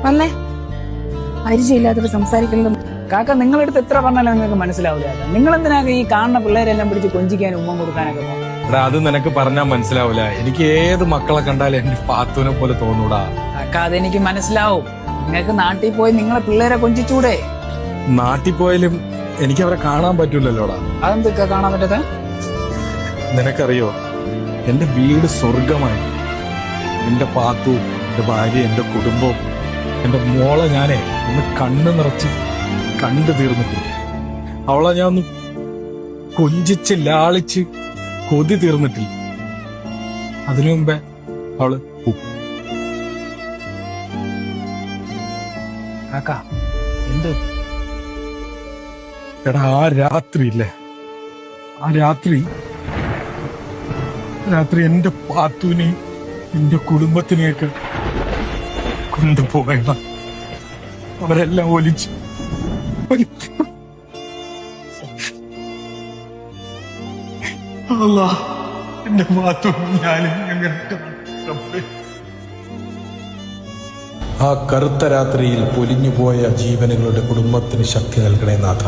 വന്നേ. പരിചയമില്ലാത്തവർ സംസാരിക്കുന്നതും. കാക്ക നിങ്ങളടുത്ത് എത്ര പറഞ്ഞാലും നിങ്ങൾക്ക് മനസ്സിലാവില്ല. നിങ്ങൾ എന്തിനാക ഈ കാണുന്ന പിള്ളേരെല്ലാം പിടിച്ച് കൊഞ്ചിക്കാനും ഉമ്മ കൊടുക്കാനൊക്കെ പോകും? എടാ അത് നിനക്ക് പറഞ്ഞാൽ മനസ്സിലാവില്ല. എനിക്ക് ഏത് മക്കളെ കണ്ടാലും എന്റെ പാത്തുവിനെ പോലെ തോന്നൂടാ. കാക്ക അതെനിക്ക് മനസ്സിലാവും. നിങ്ങൾക്ക് നാട്ടിൽ പോയി നിങ്ങളെ പിള്ളേരെ കൊഞ്ചിച്ചൂടെ? നാട്ടിൽ പോയാലും എനിക്ക് അവരെ കാണാൻ പറ്റൂലല്ലോടാ. അതെന്തൊക്കെ കാണാൻ പറ്റത്തെ? നിനക്കറിയോ, എന്റെ വീട് സ്വർഗമായി. എന്റെ പാത്തു, എന്റെ ഭാര്യ, എന്റെ കുടുംബം, എന്റെ മോളെ ഞാനേ ഒന്ന് കണ്ണ് നിറച്ച് കണ്ടു തീർന്നിട്ടില്ല. അവളെ ഞാൻ ഒന്ന് കൊഞ്ചിച്ച് ലാളിച്ച് കൊതി തീർന്നിട്ടില്ല. അതിനു മുമ്പേ അവള് കാക്ക എന്ത്? എടാ ആ രാത്രി ഇല്ലേ, ആ രാത്രി എന്റെ പാത്തുവിനെയും എന്റെ കുടുംബത്തിനെയൊക്കെ കൊണ്ടുപോകണ അവരെല്ലാം ഒലിച്ചു. എന്റെ പാത്തു ആ കറുത്ത രാത്രിയിൽ പൊലിഞ്ഞുപോയ ജീവനുകളുടെ കുടുംബത്തിന് ശക്തി നൽകണേ നാഥ.